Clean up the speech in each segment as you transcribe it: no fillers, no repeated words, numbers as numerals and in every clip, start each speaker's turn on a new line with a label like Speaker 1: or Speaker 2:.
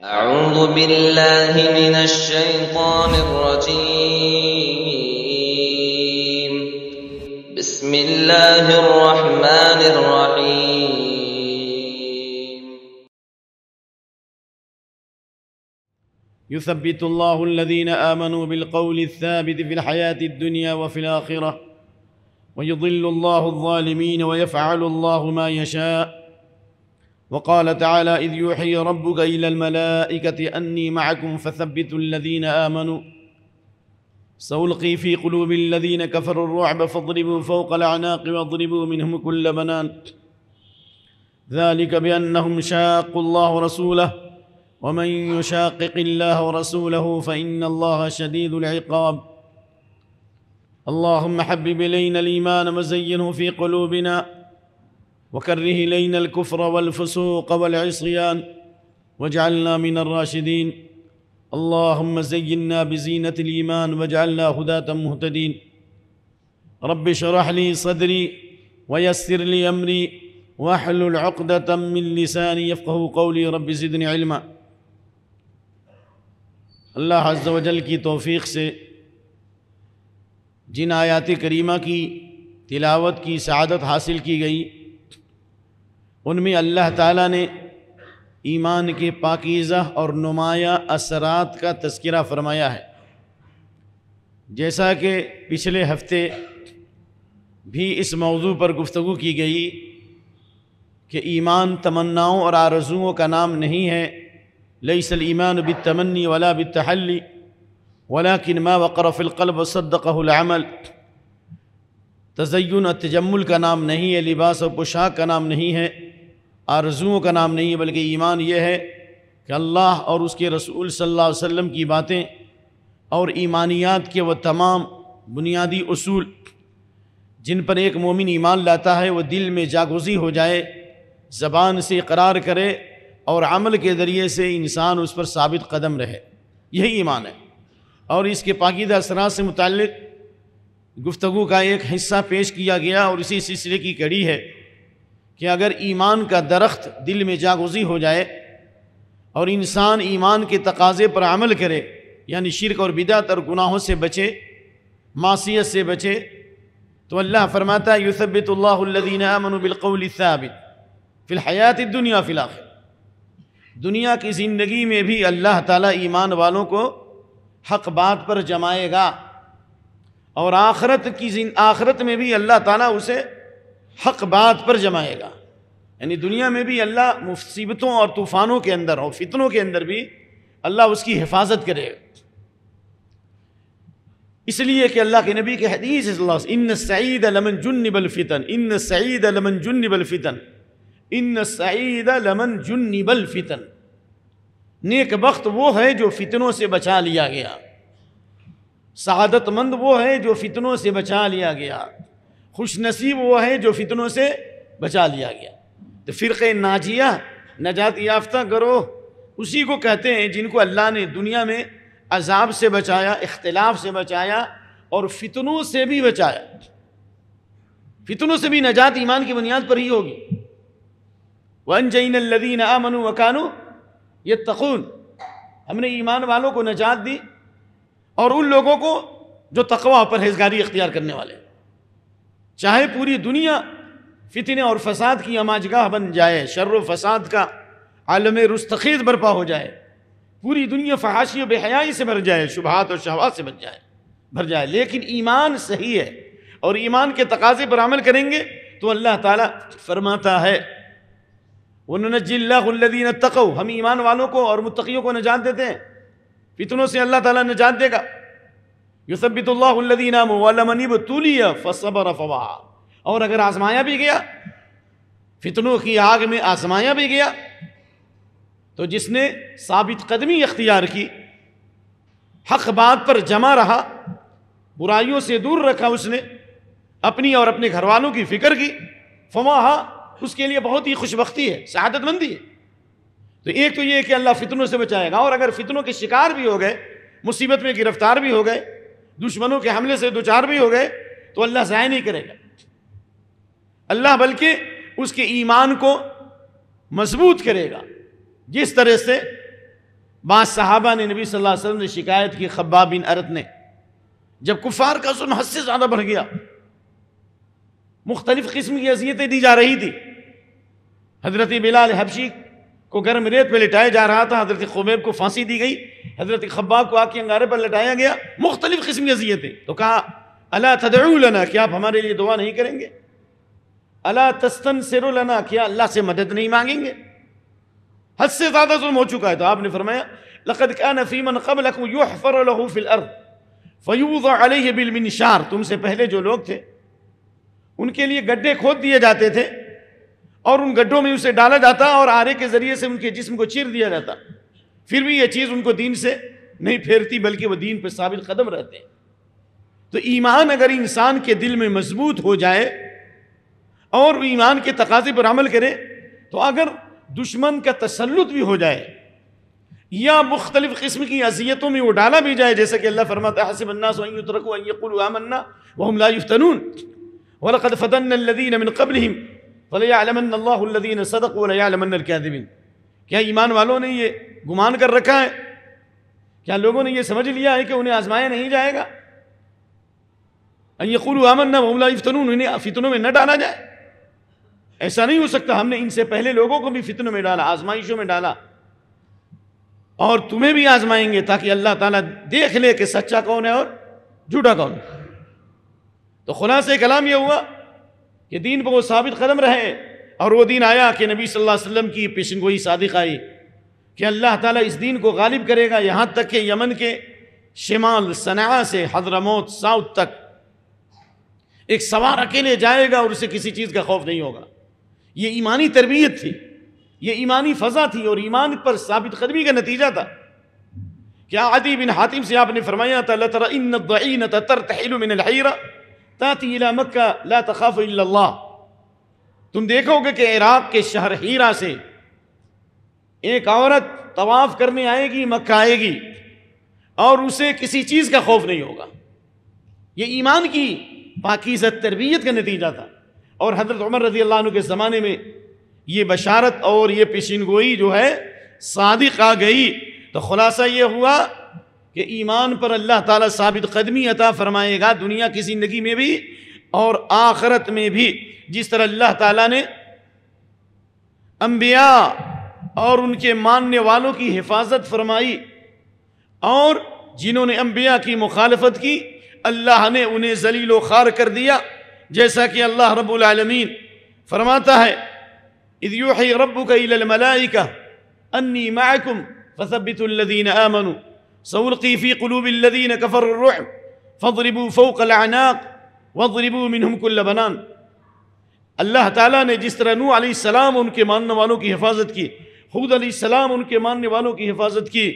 Speaker 1: أعوذ بالله من الشيطان الرجيم. بسم الله الرحمن الرحيم.
Speaker 2: يثبت الله الذين آمنوا بالقول الثابت في الحياة الدنيا وفي الآخرة ويضل الله الظالمين ويفعل الله ما يشاء. وقال تعالى: إذ يوحي ربك إلى الملائكة أني معكم فثبتوا الذين آمنوا سألقي في قلوب الذين كفروا الرعب فاضربوا فوق الأعناق واضربوا منهم كل بنان ذلك بأنهم شاقوا الله ورسوله ومن يشاقق الله ورسوله فإن الله شديد العقاب. اللهم حبب إلينا الإيمان وزينه في قلوبنا وكره إلينا الكفر والفسوق والعصيان واجعلنا من الراشدين. اللهم زينا بزينة الإيمان واجعلنا هداة مهتدين. رب اشرح لي صدري ويسر لي أمري واحلل عقدة من لساني يفقه قولي. رب زدني علما. اللہ عز و جل کی توفیق سے جن آیات کریمہ کی تلاوت کی سعادت حاصل کی گئی، ان میں اللہ تعالیٰ نے ایمان کے پاکیزہ اور نمایاں اثرات کا تذکرہ فرمایا ہے. جیسا کہ پچھلے ہفتے بھی اس موضوع پر گفتگو کی گئی کہ ایمان تمناؤں اور آرزوؤں کا نام نہیں ہے. لیس الایمان بالتمنی ولا بالتحلی ولكن ما وقر في القلب وصدقه العمل. تزین و تجمل کا نام نہیں ہے، لباس و پوشاک کا نام نہیں ہے، آرزوؤں کا نام نہیں ہے، بلکہ ایمان یہ ہے کہ اللہ اور اس کے رسول صلی اللہ علیہ وسلم کی باتیں اور ایمانیات کے وہ تمام بنیادی اصول جن پر ایک مومن ایمان لاتا ہے وہ دل میں جاگزی ہو جائے، زبان سے اقرار کرے اور عمل کے ذریعے سے انسان اس پر ثابت قدم رہے. یہی ایمان ہے. اور اس کے پاکیزہ اثرات سے متعلق گفتگو کا ایک حصہ پیش کیا گیا اور اسی سلسلے کی کڑی ہے کہ اگر ایمان کا درخت دل میں جاگزی ہو جائے اور انسان ایمان کے تقاضے پر عمل کرے، یعنی شرک اور بدعت اور گناہوں سے بچے، معصیت سے بچے، تو اللہ فرماتا ہے: یثبت اللہ الذین آمنوا بالقول الثابت فی الحیات الدنیا فی الآخرہ. دنیا کی زندگی میں بھی اللہ تعالیٰ ایمان والوں کو حق بات پر جمائے گا، اور آخرت میں بھی اللہ تعالیٰ اسے حق بات پر جمائے گا. یعنی دنیا میں بھی اللہ مصیبتوں اور طوفانوں کے اندر اور فتنوں کے اندر بھی اللہ اس کی حفاظت کرے گا. اس لیے کہ اللہ کے نبی کے حدیث صلی اللہ علیہ وسلم: ان السعید لمن جنب الفتن، ان السعید لمن جنب الفتن، ان السعید لمن جنب الفتن. نیک بخت وہ ہے جو فتنوں سے بچا لیا گیا، سعادت مند وہ ہے جو فتنوں سے بچا لیا گیا، خوش نصیب وہ ہے جو فتنوں سے بچا لیا گیا. تو فرقہ ناجیہ، نجات یافتہ گروہ اسی کو کہتے ہیں جن کو اللہ نے دنیا میں عذاب سے بچایا، اختلاف سے بچایا اور فتنوں سے بھی بچایا. فتنوں سے بھی نجات ایمان کی بنیاد پر ہی ہوگی. وَأَنْجَيْنَا الَّذِينَ آمَنُوا وَكَانُوا يَتَّقُونَ. ہم نے ایمان والوں کو نجات دی اور ان لوگوں کو جو تقوی اور پرہیزگاری اختیار کرنے والے. چاہے پوری دنیا فتنے اور فساد کی اماجگاہ بن جائے، شر و فساد کا عالم رستخیز برپا ہو جائے، پوری دنیا فحاشی و بے حیائی سے بھر جائے، شبہات اور شہوات سے بھر جائے، لیکن ایمان صحیح ہے اور ایمان کے تقاضے پر عمل کریں گے تو اللہ تعالیٰ فرماتا ہے: وَنُنَجِّي اللَّهُ الَّذِينَ اتَّقَوْا. ہم ایمان والوں کو اور متقیوں کو نجات دیتے ہیں، فتنوں سے اللہ تعالیٰ نجات دے گا. یثبت اللہ الذین آمنوا وَلَمَنِ ابْتُلِیَ فَصَبَرَ فَوَعَا. اور اگر آزمایا بھی گیا، فتنوں کی آگ میں آزمایا بھی گیا، تو جس نے ثابت قدمی اختیار کی، حق بات پر جمع رہا، برائیوں سے دور رکھا، اس نے اپنی اور اپنے گھر والوں کی فکر کی، فواہا، اس کے لیے بہت ہی خوش بختی ہے، سعادت مندی ہے. تو ایک تو یہ ہے کہ اللہ فتنوں سے بچائے گا، اور اگر فتنوں کے شکار بھی ہو گئے، مصیبت میں گرفتار بھی ہو گئے، دشمنوں کے حملے سے دوچار بھی ہو گئے، تو اللہ ضائع نہیں کرے گا. اللہ بلکہ اس کے ایمان کو مضبوط کرے گا. جس طرح سے بعض صحابہ نے نبی صلی اللہ علیہ وسلم نے شکایت کی، خباب بن ارت نے، جب کفار کا ظلم حد سے زیادہ بڑھ گیا، مختلف قسم کی اذیتیں دی جا رہی تھی، حضرت بلال حبشی کو گرم ریت پہ لٹایا جا رہا تھا، حضرت خبیب کو پھانسی دی گئی، حضرت خباب کو آگ کے انگارے پر لٹایا گیا، مختلف قسم کی اذیتیں، تو کہا الا تدعو لنا، کیا آپ ہمارے لیے دعا نہیں کریں گے؟ الا تستنصر لنا، کیا اللہ سے مدد نہیں مانگیں گے؟ حد سے زیادہ ظلم ہو چکا ہے۔ تو آپ نے فرمایا لقد كان في من قبلكم يحفر له في الارض فيوضع عليه بالمنشار، تم سے پہلے جو لوگ تھے ان کے لیے گڈھے کھود دیے جاتے تھے اور ان گڈھوں میں اسے ڈالا جاتا اور آرے کے ذریعے سے ان کے جسم کو چیر دیا جاتا، پھر بھی یہ چیز ان کو دین سے نہیں پھیرتی بلکہ وہ دین پہ ثابت قدم رہتے ہیں۔ تو ایمان اگر انسان کے دل میں مضبوط ہو جائے اور وہ ایمان کے تقاضے پر عمل کرے، تو اگر دشمن کا تسلط بھی ہو جائے یا مختلف قسم کی اذیتوں میں وہ ڈالا بھی جائے، جیسا کہ اللہ فرماتا ہے حسب الناس ان يتركوا ان يقولوا آمنا وهم لا يفتنون ولقد فتنا الذين من قبلهم فليعلمن الله الذين صدقوا وليعلمن الكاذبين۔ کیا ایمان والوں نے یہ گمان کر رکھا ہے، کیا لوگوں نے یہ سمجھ لیا ہے کہ انہیں آزمایا نہیں جائے گا؟ ان يقولوا آمنا وهم لا يفتنون، انہیں فتنوں میں نہ ڈالا جائے، ایسا نہیں ہو سکتا، ہم نے ان سے پہلے لوگوں کو بھی فتنوں میں ڈالا، آزمائشوں میں ڈالا، اور تمہیں بھی آزمائیں گے تاکہ اللہ تعالیٰ دیکھ لے کہ سچا کون ہے اور جھوٹا کون ہے۔ تو خلاصہ کلام یہ ہوا کہ دین پر وہ ثابت قدم رہے، اور وہ دین آیا کہ نبی صلی اللہ علیہ وسلم کی پیشن گوئی صادق آئی کہ اللہ تعالیٰ اس دین کو غالب کرے گا، یہاں تک کہ یمن کے شمال صنعاء سے حضرموت ساؤتھ تک ایک سوار اکیلے جائے گا اور اسے کسی چیز کا خوف نہیں ہوگا۔ یہ ایمانی تربیت تھی، یہ ایمانی فضا تھی، اور ایمان پر ثابت قدمی کا نتیجہ تھا۔ کیا عدی بن حاتم سے آپ نے فرمایا تھا لَتَرَئِنَّ الضَّعِينَةَ تَرْتَحِلُ مِنَ الْحِيرَةِ تَأْتِي إِلَى مَكَّةَ لَا تَخَافُ إِلَّا اللَّهُ، تم دیکھو گے کہ عراق کے شہر ہیرا سے ایک عورت طواف کرنے آئے گی، مکہ آئے گی، اور اسے کسی چیز کا خوف نہیں ہوگا۔ یہ ایمان کی پاکیزہ تربیت کا نتیجہ تھا، اور حضرت عمر رضی اللہ عنہ کے زمانے میں یہ بشارت اور یہ پیشین گوئی جو ہے صادق آ گئی۔ تو خلاصہ یہ ہوا کہ ایمان پر اللہ تعالیٰ ثابت قدمی عطا فرمائے گا، دنیا کی زندگی میں بھی اور آخرت میں بھی، جس طرح اللہ تعالیٰ نے انبیاء اور ان کے ماننے والوں کی حفاظت فرمائی، اور جنہوں نے انبیاء کی مخالفت کی اللہ نے انہیں ذلیل و خوار کر دیا، جیسا کہ اللہ رب العالمین فرماتا ہے اذ یوحی ربک الی الملائکہ انی معکم فثبتوا الذین آمنوا سألقی فی قلوب الذین کفروا الرعب فاضربوا فوق الاعناق واضربوا منہم کل بنان۔ اللہ تعالیٰ نے جس طرح نوح علیہ السلام ان کے ماننے والوں کی حفاظت کی، ہود علیہ السلام ان کے ماننے والوں کی حفاظت کی،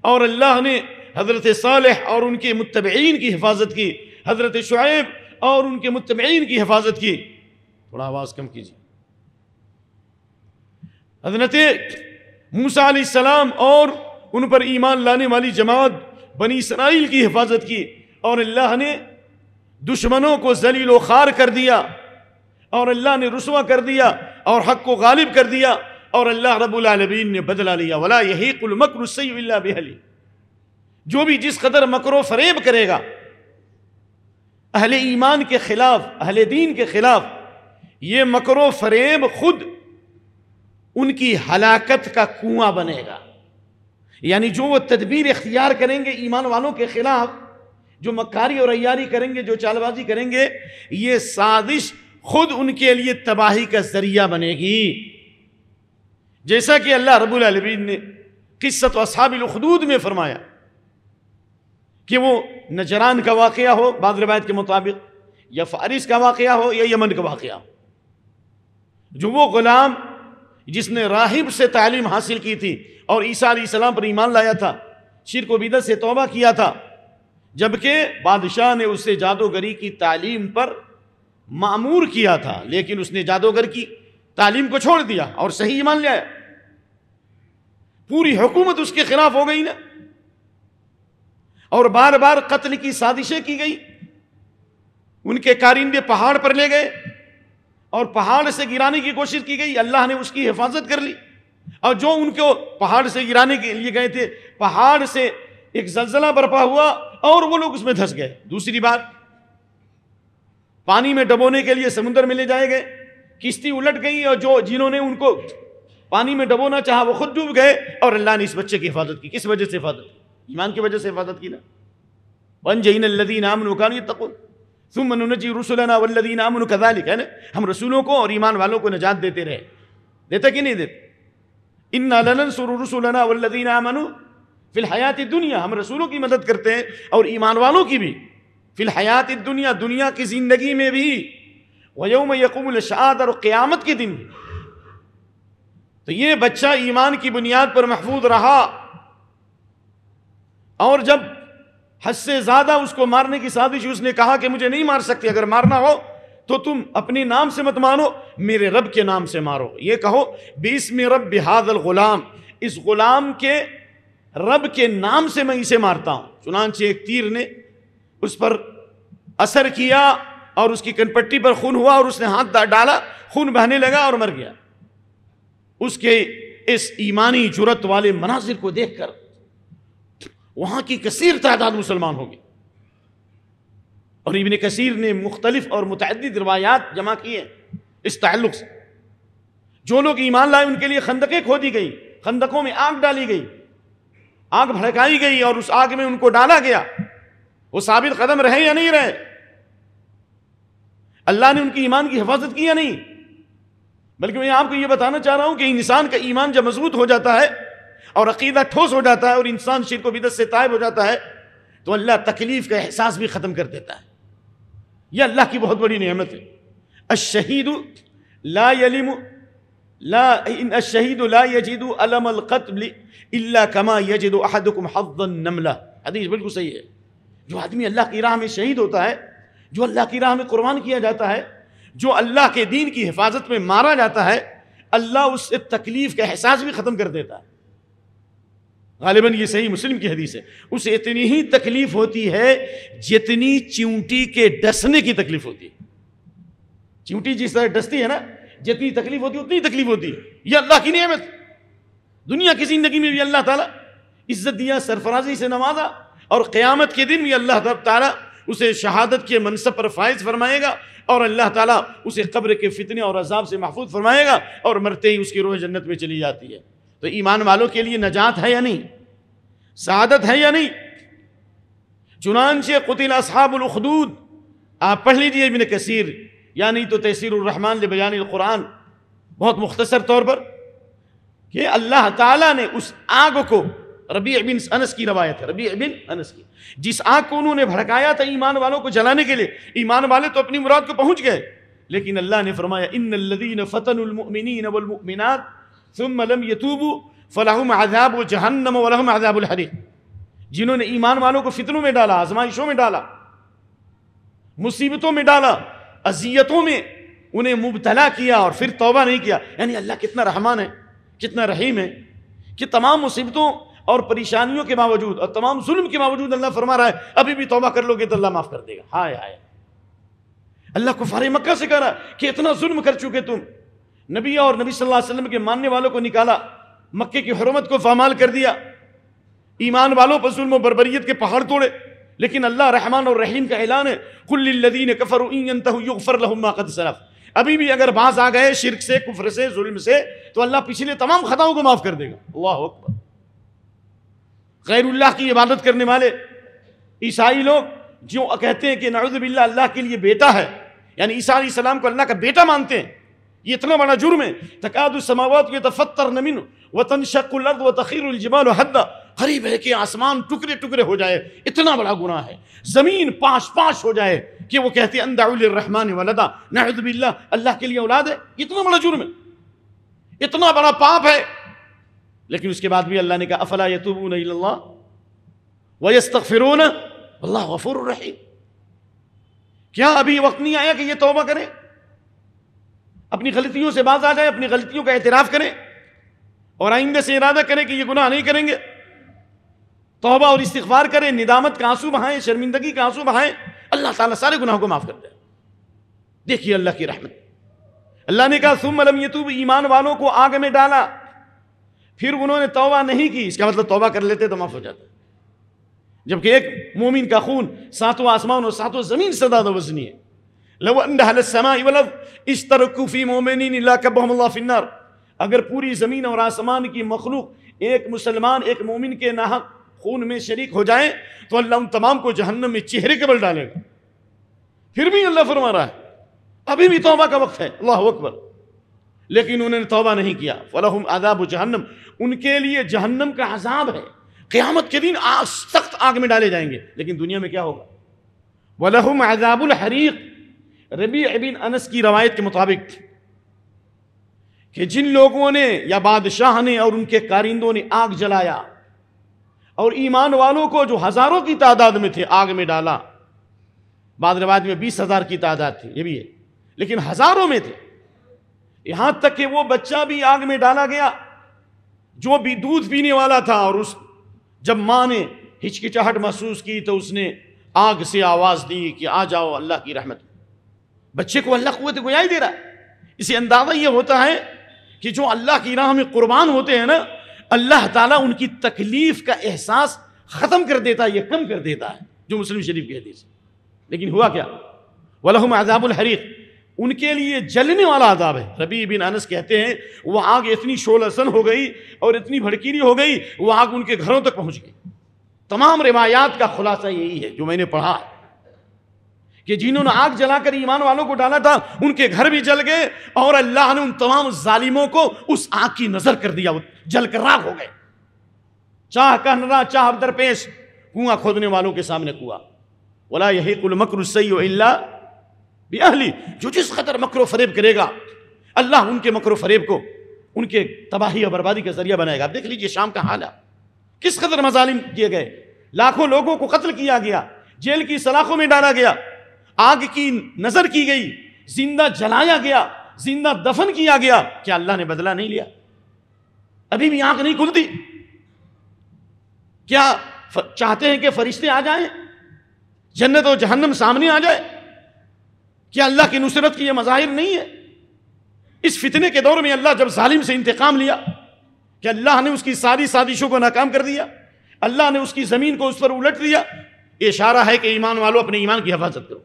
Speaker 2: اور اللہ نے حضرت صالح اور ان کے متبعین کی حفاظت کی، حضرت شعیب اور ان کے متبعین کی حفاظت کی۔ تھوڑا آواز کم کیجیے۔ حضرت موسیٰ علیہ السلام اور ان پر ایمان لانے والی جماعت بنی اسرائیل کی حفاظت کی، اور اللہ نے دشمنوں کو ذلیل و خوار کر دیا، اور اللہ نے رسوا کر دیا اور حق کو غالب کر دیا، اور اللہ رب العالمین نے بدلہ لیا۔ وَلَا يَحِيقُ الْمَكْرُ السَّيِّئُ إِلَّا بِأَهْلِهِ، جو بھی جس قدر مکر و فریب کرے گا اہل ایمان کے خلاف، اہل دین کے خلاف، یہ مکر و فریب خود ان کی ہلاکت کا کنواں بنے گا۔ یعنی جو وہ تدبیر اختیار کریں گے ایمان والوں کے خلاف، جو مکاری اور عیاری کریں گے، جو چال بازی کریں گے، یہ سازش خود ان کے لیے تباہی کا ذریعہ بنے گی، جیسا کہ اللہ رب العالمین نے قصۃ اصحاب الاخدود میں فرمایا کہ وہ نجران کا واقعہ ہو بعض روایت کے مطابق، یا فارس کا واقعہ ہو یا یمن کا واقعہ ہو، جو وہ غلام جس نے راہب سے تعلیم حاصل کی تھی اور عیسیٰ علیہ السلام پر ایمان لایا تھا، شرک و بدعت سے توبہ کیا تھا، جبکہ بادشاہ نے اسے جادوگری کی تعلیم پر مأمور کیا تھا، لیکن اس نے جادوگر کی تعلیم کو چھوڑ دیا اور صحیح ایمان لے آیا۔ پوری حکومت اس کے خلاف ہو گئی نا، اور بار بار قتل کی سازشیں کی گئی، ان کے کارندے پہاڑ پر لے گئے اور پہاڑ سے گرانے کی کوشش کی گئی، اللہ نے اس کی حفاظت کر لی، اور جو ان کو پہاڑ سے گرانے کے لیے گئے تھے، پہاڑ سے ایک زلزلہ برپا ہوا اور وہ لوگ اس میں دھس گئے۔ دوسری بات، پانی میں ڈبونے کے لیے سمندر میں لے جائے گئے، کشتی الٹ گئی اور جنہوں نے ان کو پانی میں ڈبونا چاہا وہ خود ڈوب گئے، اور اللہ نے اس بچے کی حفاظت کی۔ کس وجہ سے حفاظت کی؟ ایمان کی وجہ سے حفاظت کی نا۔ وَأَنْجَيْنَا الَّذِينَ آمَنُوا وَكَانُوا يَتَّقُونَ ثُمَّ نُنَجِّي رُسُلَنَا وَالَّذِينَ آمَنُوا كَذَلِكَ، ہے نا، ہم رسولوں کو اور ایمان والوں کو نجات دیتے رہے۔ دیتے کہ نہیں دیتے؟ اِنَّا لَنَنْصُرُ رُسُلَنَا وَالَّذِينَ آمَنُوا فِي الْحَيَاةِ الدُّنْيَا، ہم رسولوں کی مدد کرتے ہیں اور ایمان والوں کی بھی، فی الحیات الدنیا، دنیا کی زندگی میں بھی، وَيَوْمَ يَقُومُ الْأَشْهَادُ، اور قیامت کے دن بھی۔ تو یہ بچہ ایمان کی بنیاد پر محفوظ رہا، اور جب حد سے زیادہ اس کو مارنے کی سازش، اس نے کہا کہ مجھے نہیں مار سکتے، اگر مارنا ہو تو تم اپنے نام سے مت مارو، میرے رب کے نام سے مارو، یہ کہو بِاسْمِ رَبِّ هَذَا الْغُلَامِ، اس غلام کے رب کے نام سے میں اسے مارتا ہوں۔ چنانچہ ایک تیر نے اس پر اثر کیا اور اس کی کنپٹی پر خون ہوا، اور اس نے ہاتھ ڈالا، خون بہنے لگا اور مر گیا۔ اس کے اس ایمانی جرت والے مناظر کو دیکھ کر وہاں کی کثیر تعداد مسلمان ہوگی، اور ابن کثیر نے مختلف اور متعدد روایات جمع کی ہیں اس تعلق سے۔ جو لوگ ایمان لائے ان کے لیے خندقیں کھودی گئی، خندقوں میں آگ ڈالی گئی، آگ بھڑکائی گئی، اور اس آگ میں ان کو ڈالا گیا۔ وہ ثابت قدم رہے یا نہیں رہے؟ اللہ نے ان کی ایمان کی حفاظت کی یا نہیں؟ بلکہ میں آپ کو یہ بتانا چاہ رہا ہوں کہ انسان کا ایمان جب مضبوط ہو جاتا ہے اور عقیدہ ٹھوس ہو جاتا ہے اور انسان شرک و بدعت سے تائب ہو جاتا ہے، تو اللہ تکلیف کا احساس بھی ختم کر دیتا ہے۔ یہ اللہ کی بہت بڑی نعمت ہے۔ الشہید لا یلم الشہید لا یجد الم القتل الا کما یجد احدکم حظ النملہ، حدیث بالکل صحیح ہے۔ جو آدمی اللہ کی راہ میں شہید ہوتا ہے، جو اللہ کی راہ میں قربان کیا جاتا ہے، جو اللہ کے دین کی حفاظت میں مارا جاتا ہے، اللہ اس سے تکلیف کا احساس بھی ختم کر دیتا ہے۔ غالباً یہ صحیح مسلم کی حدیث ہے۔ اسے اتنی ہی تکلیف ہوتی ہے جتنی چیونٹی کے ڈسنے کی تکلیف ہوتی ہے۔ چیونٹی جس طرح ڈستی ہے نا، جتنی تکلیف ہوتی ہے اتنی تکلیف ہوتی ہے۔ یہ اللہ کی نعمت، دنیا کی زندگی میں بھی اللہ تعالیٰ عزت دیا، سرفرازی سے نوازا، اور قیامت کے دن بھی اللہ تعالیٰ اسے شہادت کے منصب پر فائز فرمائے گا، اور اللہ تعالیٰ اسے قبر کے فتنے اور عذاب سے محفوظ فرمائے گا، اور مرتے ہی اس کی روح جنت میں چلی جاتی ہے۔ تو ایمان والوں کے لیے نجات ہے یا نہیں؟ سعادت ہے یا نہیں؟ چنانچہ قتل اصحاب الاخدود، آپ پڑھ لیجئے ابن کثیر، یعنی تو تیسیر الرحمن لبیان القرآن، بہت مختصر طور پر، کہ اللہ تعالیٰ نے اس آگ کو، ربیع بن انس کی روایت ہے، ربیع بن انس کی، جس آگ کو انہوں نے بھڑکایا تھا ایمان والوں کو جلانے کے لیے، ایمان والے تو اپنی مراد کو پہنچ گئے، لیکن اللہ نے فرمایا ان الذین فتنوا المؤمنین والمؤمنات ثم لم يتوبوا فلہم عذاب جہنم ولہم عذاب الحریق، جنہوں نے ایمان والوں کو فتنوں میں ڈالا، آزمائشوں میں ڈالا، مصیبتوں میں ڈالا، اذیتوں میں انہیں مبتلا کیا اور پھر توبہ نہیں کیا۔ یعنی اللہ کتنا رحمان ہے، کتنا رحیم ہے، کہ تمام مصیبتوں اور پریشانیوں کے باوجود اور تمام ظلم کے باوجود اللہ فرما رہا ہے ابھی بھی توبہ کر لو گے تو اللہ معاف کر دے گا۔ ہائے ہائے، اللہ کفار مکہ سے کہہ رہا ہے کہ اتنا ظلم کر چکے تم، نبی اور نبی صلی اللہ علیہ وسلم کے ماننے والوں کو نکالا، مکے کی حرمت کو پامال کر دیا، ایمان والوں پر ظلم و بربریت کے پہاڑ توڑے، لیکن اللہ رحمان اور رحیم کا اعلان ہے قل للذین کفروا ان ینتہوا یغفر لهم ما قد سلف، ابھی بھی اگر باز آ گئے شرک سے، کفر سے، ظلم سے، تو اللہ پچھلے تمام خطاؤں کو معاف کر دے گا۔ اللہ اکبر۔ غیر اللہ کی عبادت کرنے والے عیسائی لوگ جو کہتے ہیں کہ نعوذ باللہ اللہ کے لیے بیٹا ہے، یعنی عیسیٰ علیہ السلام کو اللہ کا بیٹا مانتے ہیں، یہ اتنا بڑا جرم ہے۔ تکاد السماوات یتفطرن منہ وتنشق الارض وتخر الجبال حدا، قریب ہے کہ آسمان ٹکڑے ٹکڑے ہو جائے، اتنا بڑا گناہ ہے، زمین پاش پاش ہو جائے کہ وہ کہتے ہیں ان دعوا للرحمن ولدا، نعوذ باللہ اللہ کے لیے اولاد ہے، اتنا بڑا جرم ہے، اتنا بڑا پاپ ہے، لیکن اس کے بعد بھی اللہ نے کہا افلا یتوبون الی اللہ ویستغفرون واللہ غفور الرحیم، کیا ابھی وقت نہیں آیا کہ یہ توبہ کریں، اپنی غلطیوں سے باز آ جائیں، اپنی غلطیوں کا اعتراف کریں اور آئندہ سے ارادہ کریں کہ یہ گناہ نہیں کریں گے، توبہ اور استغفار کریں، ندامت کا آنسو بہائیں، شرمندگی کا آنسو بہائیں، اللہ تعالیٰ سارے گناہوں کو معاف کر دے۔ دیکھیے اللہ کی رحمت، اللہ نے کہا ثم لم یتوب، ایمان والوں کو آگ میں ڈالا، پھر انہوں نے توبہ نہیں کی، اس کا مطلب توبہ کر لیتے تو معاف ہو جاتا، جبکہ ایک مومن کا خون ساتوں آسمان اور ساتوں زمین سے زیادہ وزنی ہے. لو ان اہل السماء والارض اشترکوا فی مؤمنین لکبهم اللہ فی النار، اگر پوری زمین اور آسمان کی مخلوق ایک مسلمان ایک مومن کے ناحق خون میں شریک ہو جائیں تو اللہ ان تمام کو جہنم میں چہرے کے بل ڈالے گا. پھر بھی اللہ فرما رہا ہے ابھی بھی توبہ کا وقت ہے، اللہ اکبر. لیکن انہوں نے توبہ نہیں کیا. فلہم عذاب جہنم، ان کے لیے جہنم کا عذاب ہے، قیامت کے دن سخت آگ میں ڈالے جائیں گے. لیکن دنیا میں کیا ہوگا؟ وَلَهُمْ عَذَابُ الْحَرِيقِ. ربیع بن انس کی روایت کے مطابق کہ جن لوگوں نے یا بادشاہ نے اور ان کے کارندوں نے آگ جلایا اور ایمان والوں کو جو ہزاروں کی تعداد میں تھے آگ میں ڈالا، بعض روایت میں 20,000 کی تعداد تھی، یہ بھی ہے، لیکن ہزاروں میں تھے، یہاں تک کہ وہ بچہ بھی آگ میں ڈالا گیا جو بھی دودھ پینے والا تھا. اور جب ماں نے ہچکچاہٹ محسوس کی تو اس نے آگ سے آواز دی کہ آ جاؤ اللہ کی رحمت. بچے کو اللہ قوت گویائی دے رہا ہے. اسے اندازہ یہ ہوتا ہے کہ جو اللہ کی راہ میں قربان ہوتے ہیں نا، اللہ تعالیٰ ان کی تکلیف کا احساس ختم کر دیتا ہے، یہ کم کر دیتا ہے، جو مسلم شریف کی حدیث ہے. لیکن ہوا کیا؟ وَلَهُمْ عَذَابُ الْحَرِيقِ، ان کے لیے جلنے والا عذاب ہے. ربیع بن انس کہتے ہیں وہ آگ اتنی شعلہ ہو گئی اور اتنی بھڑکیلی ہو گئی، وہ آگ ان کے گھروں تک پہنچ گئی. تمام روایات کا خلاصہ یہی ہے جو میں نے پڑھا کہ جنہوں نے آگ جلا کر ایمان والوں کو ڈالا تھا ان کے گھر بھی جل گئے، اور اللہ نے ان تمام ظالموں کو اس آگ کی نظر کر دیا، وہ جل کر راکھ ہو گئے. چاہ کہنا چاہ درپیش کنواں کھودنے والوں کے سامنے کنواں. وَلَا يَحِيقُ الْمَكْرُ السَّيِّئُ إِلَّا بِأَهْلِهِ، جو جس قدر مکر و فریب کرے گا اللہ ان کے مکر و فریب کو ان کے تباہی اور بربادی کا ذریعہ بنائے گا. اب دیکھ لیجئے شام کا حال ہے، کس قدر مظالم کیے گئے، لاکھوں لوگوں کو قتل کیا گیا، جیل کی سلاخوں میں ڈالا گیا، آگ کی نظر کی گئی، زندہ جلایا گیا، زندہ دفن کیا گیا. کیا اللہ نے بدلہ نہیں لیا؟ ابھی بھی آنکھ نہیں کھلتی؟ کیا چاہتے ہیں کہ فرشتے آ جائیں، جنت و جہنم سامنے آ جائے؟ کیا اللہ کی نصرت کی یہ مظاہر نہیں ہے؟ اس فتنے کے دور میں اللہ جب ظالم سے انتقام لیا کہ اللہ نے اس کی ساری سازشوں کو ناکام کر دیا، اللہ نے اس کی زمین کو اس پر الٹ دیا. یہ اشارہ ہے کہ ایمان والوں اپنے ایمان کی حفاظت کرو.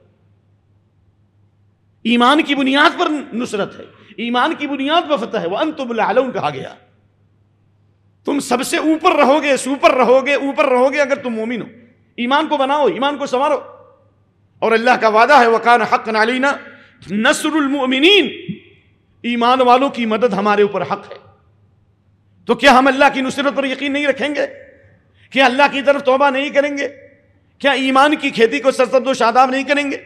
Speaker 2: ایمان کی بنیاد پر نصرت ہے، ایمان کی بنیاد پر فتح ہے. وَأَنْتُمُ الْأَعْلَوْنَ کہا گیا، تم سب سے اوپر رہو گے، سوپر رہو گے، اوپر رہو گے اگر تم مومن ہو. ایمان کو بناؤ، ایمان کو سنوارو. اور اللہ کا وعدہ ہے وَكَانَ حَقًّا عَلَيْنَا نَصْرُ الْمُؤْمِنِينَ، ایمان والوں کی مدد ہمارے اوپر حق ہے. تو کیا ہم اللہ کی نصرت پر یقین نہیں رکھیں گے؟ کیا اللہ کی طرف توبہ نہیں کریں گے؟ کیا ایمان کی کھیتی کو سرسبز و شاداب نہیں کریں گے؟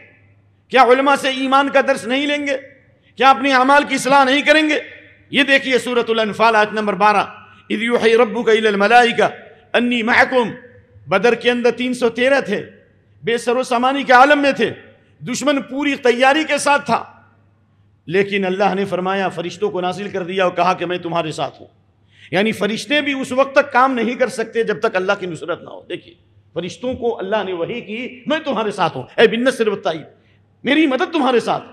Speaker 2: کیا علماء سے ایمان کا درس نہیں لیں گے؟ کیا اپنے اعمال کی اصلاح نہیں کریں گے؟ یہ دیکھیے سورۃ الانفال آیت نمبر 12، اذ یوحی ربک الی الملائکہ انی معکم. بدر کے اندر 313 تھے، بے سر و سامانی کے عالم میں تھے، دشمن پوری تیاری کے ساتھ تھا، لیکن اللہ نے فرمایا فرشتوں کو نازل کر دیا اور کہا کہ میں تمہارے ساتھ ہوں. یعنی فرشتے بھی اس وقت تک کام نہیں کر سکتے جب تک اللہ کی نصرت نہ ہو. دیکھیے فرشتوں کو اللہ نے وحی کی میں تمہارے ساتھ ہوں، اے بالنصر والتائید، میری مدد تمہارے ساتھ.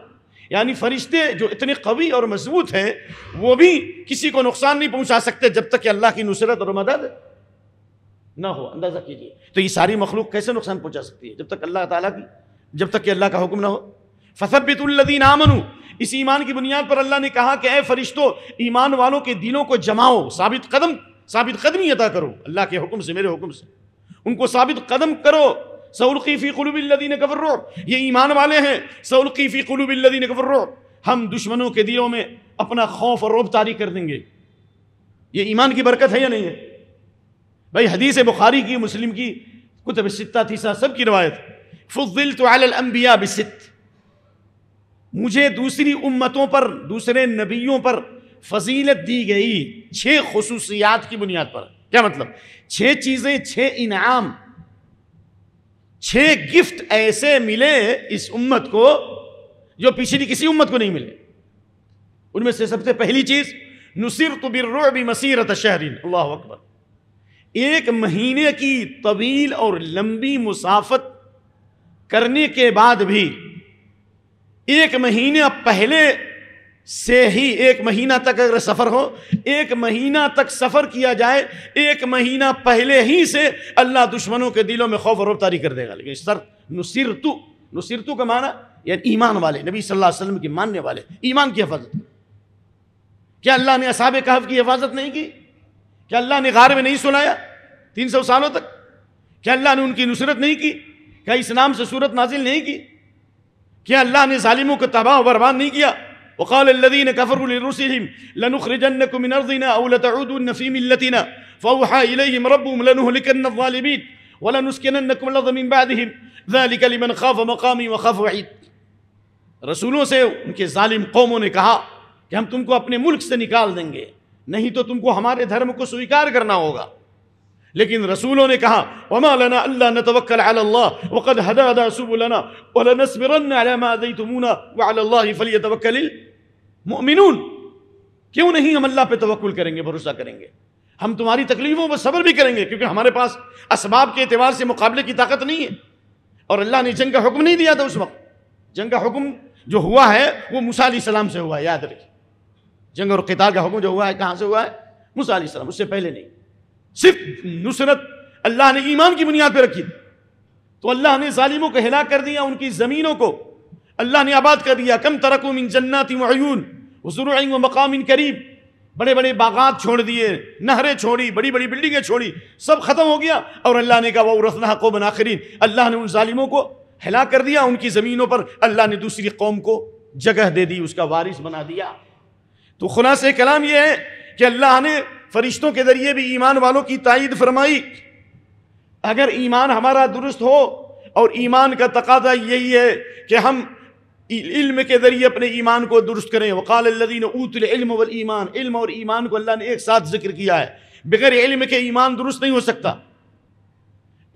Speaker 2: یعنی فرشتے جو اتنے قوی اور مضبوط ہیں وہ بھی کسی کو نقصان نہیں پہنچا سکتے جب تک کہ اللہ کی نصرت اور مدد نہ ہو. اندازہ کیجیے تو یہ ساری مخلوق کیسے نقصان پہنچا سکتی ہے جب تک اللہ تعالیٰ کی، جب تک کہ اللہ کا حکم نہ ہو. فَثَبِّتُوا الَّذِينَ آمَنُوا، اس ایمان کی بنیاد پر اللہ نے کہا کہ اے فرشتوں ایمان والوں کے دلوں کو جماؤ، ثابت قدمی عطا کرو اللہ کے حکم سے، میرے حکم سے ان کو ثابت قدم کرو. سَأُلْقِي فِي قُلُوبِ الَّذِينَ كَفَرُوا الرُّعْبَ، یہ ایمان والے ہیں. سَأُلْقِي فِي قُلُوبِ الَّذِينَ كَفَرُوا الرُّعْبَ، ہم دشمنوں کے دلوں میں اپنا خوف اور رعب طاری کر دیں گے. یہ ایمان کی برکت ہے یا نہیں ہے بھائی؟ حدیث بخاری کی، مسلم کی، کتب الستہ تیسا سب کی روایت. فضلت علی الانبیاء بست، مجھے دوسری امتوں پر، دوسرے نبیوں پر فضیلت دی گئی 6 خصوصیات کی بنیاد پر. کیا مطلب؟ 6 چیزیں، 6 انعام، 6 گفٹ ایسے ملے اس امت کو جو پچھلی کسی امت کو نہیں ملے. ان میں سے سب سے پہلی چیز نصرت بالرعب مسیرۃ شہر. اللہ اکبر. 1 مہینے کی طویل اور لمبی مسافت کرنے کے بعد بھی 1 مہینہ پہلے سے ہی 1 مہینہ تک اگر سفر ہو، 1 مہینہ تک سفر کیا جائے، 1 مہینہ پہلے ہی سے اللہ دشمنوں کے دلوں میں خوف و رعب طاری کر دے گا۔ لیکن نصرتو کا معنی یعنی ایمان والے، نبی صلی اللہ علیہ وسلم کے ماننے والے، ایمان کی حفاظت۔ کیا اللہ نے اصحاب کہف کی حفاظت نہیں کی؟ کیا اللہ نے غار میں نہیں سلایا 300 سالوں تک؟ کیا اللہ نے ان کی نصرت نہیں کی؟ کیا اسلام سے صورت نازل نہیں کی؟ کیا اللہ نے ظالموں کو تباہ و برباد نہیں کیا؟ وقال الذين كفروا لرسلهم لنخرجنكم من ارضنا او لتعودن في ملتنا فاوحى اليهم ربهم لنهلكن الظالمين ولنسكننكم الارض من بعدهم ذلك لمن خاف مقامي وخاف وعيد۔ رسولوں سے ان کے ظالم قوموں نے کہا کہ ہم تم کو اپنے ملک سے نکال دیں گے، نہیں تو تم کو ہمارے دھرم کو سویکار کرنا ہوگا۔ لیکن رسولوں نے کہا وما لنا الا نتوکل علی اللہ وقد ہدانا سبلنا ولنصبرن علی ما آذیتمونا وعلی اللہ فلیتوکل المؤمنون۔ کیوں نہیں ہم اللہ پہ توکل کریں گے، بھروسہ کریں گے، ہم تمہاری تکلیفوں پر صبر بھی کریں گے، کیونکہ ہمارے پاس اسباب کے اعتبار سے مقابلے کی طاقت نہیں ہے۔ اور اللہ نے جنگ کا حکم نہیں دیا تھا اس وقت، جنگ کا حکم جو ہوا ہے وہ موسیٰ علیہ السلام سے ہوا ہے، یاد رکھیں۔ جنگ اور قتال کا حکم جو ہوا ہے کہاں سے ہوا ہے؟ موسیٰ علیہ السلام، اس سے پہلے نہیں۔ صرف نصرت اللہ نے ایمان کی بنیاد پہ رکھی تھی، تو اللہ نے ظالموں کو ہلاک کر دیا، ان کی زمینوں کو اللہ نے آباد کر دیا۔ کم ترکوا من جنات وعیون وزروع ومقام کریم، بڑے بڑے باغات چھوڑ دیے، نہریں چھوڑی، بڑی بڑی بلڈنگیں چھوڑی، سب ختم ہو گیا۔ اور اللہ نے کہا وَأَوْرَثْنَاهَا قَوْمًا آخَرِينَ، اللہ نے ان ظالموں کو ہلاک کر دیا، ان کی زمینوں پر اللہ نے دوسری قوم کو جگہ دے دی، اس کا وارث بنا دیا۔ تو خلاصہ کلام یہ ہے کہ اللہ نے فرشتوں کے ذریعے بھی ایمان والوں کی تائید فرمائی۔ اگر ایمان ہمارا درست ہو، اور ایمان کا تقاضا یہی ہے کہ ہم علم کے ذریعے اپنے ایمان کو درست کریں۔ وقال الذین اوتوا العلم والایمان، علم اور ایمان کو اللہ نے ایک ساتھ ذکر کیا ہے۔ بغیر علم کے ایمان درست نہیں ہو سکتا۔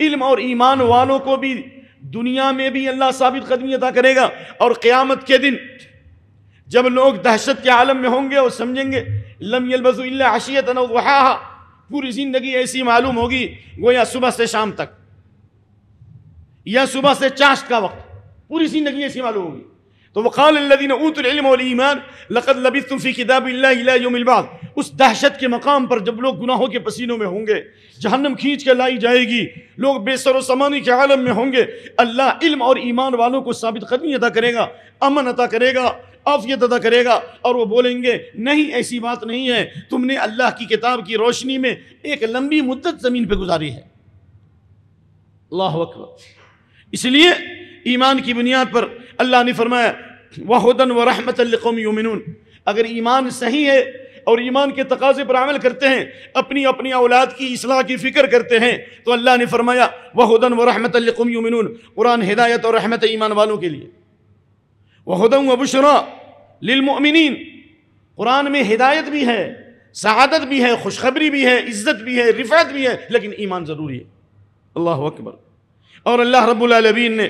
Speaker 2: علم اور ایمان والوں کو بھی دنیا میں بھی اللہ ثابت قدمی عطا کرے گا، اور قیامت کے دن جب لوگ دہشت کے عالم میں ہوں گے اور سمجھیں گے لم یلبثوا الا عشیۃ او ضحاھا، پوری زندگی ایسی معلوم ہوگی گویا صبح سے شام تک یا صبح سے چاشت کا وقت، پوری زندگی ایسی معلوم ہوگی۔ تو وقال الذین اوتوا العلم والایمان لقد لبثتم فی کتاب اللہ الی یوم البعث، اس دہشت کے مقام پر جب لوگ گناہوں کے پسینوں میں ہوں گے، جہنم کھینچ کے لائی جائے گی، لوگ بے سر و سامانی کے عالم میں ہوں گے، اللہ علم اور ایمان والوں کو ثابت قدمی عطا کرے گا، امن عطا کرے گا، عافیت عطا کرے گا، اور وہ بولیں گے نہیں ایسی بات نہیں ہے، تم نے اللہ کی کتاب کی روشنی میں ایک لمبی مدت زمین پہ گزاری ہے۔ اللہ اکبر۔ اس لیے ایمان کی بنیاد پر اللہ نے فرمایا وَهُدًى وَرَحْمَةً لِقَوْمٍ يُؤْمِنُونَ، اگر ایمان صحیح ہے اور ایمان کے تقاضے پر عمل کرتے ہیں، اپنی اولاد کی اصلاح کی فکر کرتے ہیں، تو اللہ نے فرمایا وَهُدًى وَرَحْمَةً لِقَوْمٍ يُؤْمِنُونَ، قرآن ہدایت اور رحمت ایمان والوں کے لیے۔ وَهُدًى وَبُشْرَى لِلْمُؤْمِنِينَ، قرآن میں ہدایت بھی ہے، سعادت بھی ہے، خوشخبری بھی ہے، عزت بھی ہے، رفعت بھی ہے، لیکن ایمان ضروری ہے۔ اللہ اکبر۔ اور اللہ رب العالمین نے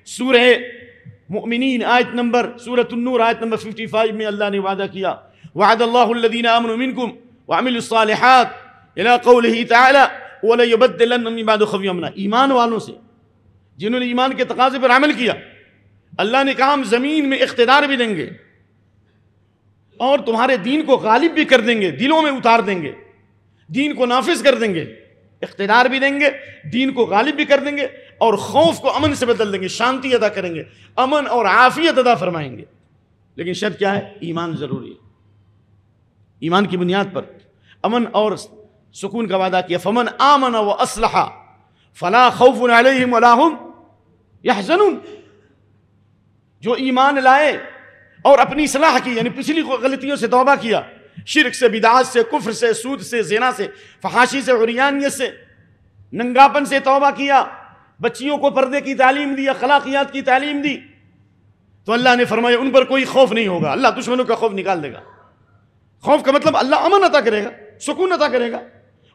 Speaker 2: سورہ مؤمنین آیت نمبر سورۃ النور آیت نمبر 55 میں اللہ نے وعدہ کیا وعد اللہ الذین آمنوا منکم وعملوا الصالحات الی قولہ تعالی ولیبدلن من بعد خوفہم امنا، ایمان والوں سے جنہوں نے ایمان کے تقاضے پر عمل کیا، اللہ نے کہا ہم زمین میں اقتدار بھی دیں گے اور تمہارے دین کو غالب بھی کر دیں گے، دلوں میں اتار دیں گے، دین کو نافذ کر دیں گے، اقتدار بھی دیں گے، دین کو غالب بھی کر دیں گے، اور خوف کو امن سے بدل دیں گے، شانتی ادا کریں گے، امن اور عافیت ادا فرمائیں گے۔ لیکن شرط کیا ہے؟ ایمان ضروری ہے۔ ایمان کی بنیاد پر امن اور سکون کا وعدہ کیا، فمن آمن واصلح فلا خوف علیہم ولا هم یحزنون، جو ایمان لائے اور اپنی اصلاح کی، یعنی پچھلی غلطیوں سے توبہ کیا، شرک سے، بدعات سے، کفر سے، سود سے، زنا سے، فحاشی سے، عریانیت سے، ننگاپن سے توبہ کیا، بچیوں کو پردے کی تعلیم دی، اخلاقیات کی تعلیم دی، تو اللہ نے فرمایا ان پر کوئی خوف نہیں ہوگا، اللہ دشمنوں کا خوف نکال دے گا۔ خوف کا مطلب اللہ امن عطا کرے گا، سکون عطا کرے گا،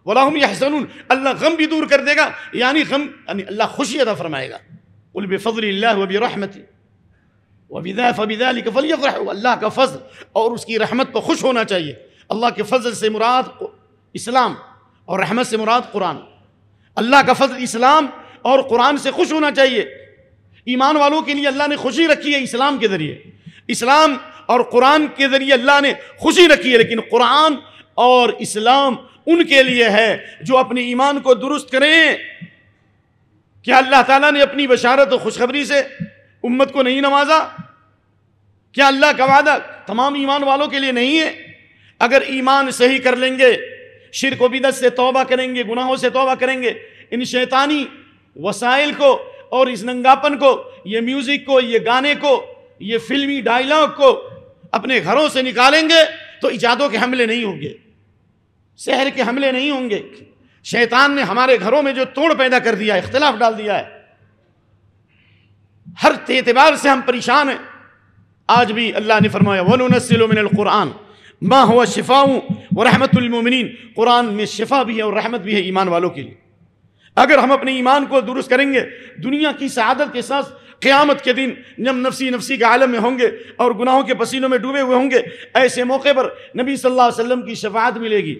Speaker 2: ولا هم يحزنون، اللہ غم بھی دور کر دے گا، یعنی اللہ خوشی عطا فرمائے گا۔ قل بفضل اللہ وبرحمتہ فبذلك فلیفرحوا، اللہ کا فضل اور اس کی رحمت پر خوش ہونا چاہیے۔ اللہ کے فضل سے مراد اسلام اور رحمت سے مراد قرآن، اللہ کا فضل اسلام اور قرآن سے خوش ہونا چاہیے۔ ایمان والوں کے لیے اللہ نے خوشی رکھی ہے اسلام کے ذریعے، اسلام اور قرآن کے ذریعے اللہ نے خوشی رکھی ہے، لیکن قرآن اور اسلام ان کے لیے ہے جو اپنے ایمان کو درست کریں۔ کیا اللہ تعالیٰ نے اپنی بشارت و خوشخبری سے امت کو نہیں نوازا؟ کیا اللہ کا وعدہ تمام ایمان والوں کے لیے نہیں ہے؟ اگر ایمان صحیح کر لیں گے، شرک و بدعت سے توبہ کریں گے، گناہوں سے توبہ کریں گے، ان شیطانی وسائل کو اور اس ننگاپن کو، یہ میوزک کو، یہ گانے کو، یہ فلمی ڈائلاگ کو اپنے گھروں سے نکالیں گے تو ایجادوں کے حملے نہیں ہوں گے، سحر کے حملے نہیں ہوں گے۔ شیطان نے ہمارے گھروں میں جو توڑ پیدا کر دیا ہے، اختلاف ڈال دیا ہے، ہر اعتبار سے ہم پریشان ہیں۔ آج بھی اللہ نے فرمایا وَنُنَزِّلُ مِنَ الْقُرْآنِ مَا هُوَ شِفَاءٌ وَرَحْمَةٌ لِلْمُؤْمِنِينَ، قرآن میں شفا بھی ہے اور رحمت بھی ہے ایمان والوں کے لیے۔ اگر ہم اپنے ایمان کو درست کریں گے، دنیا کی سعادت کے ساتھ قیامت کے دن جب نفسی نفسی کے عالم میں ہوں گے اور گناہوں کے پسینوں میں ڈوبے ہوئے ہوں گے، ایسے موقع پر نبی صلی اللہ علیہ وسلم کی شفاعت ملے گی۔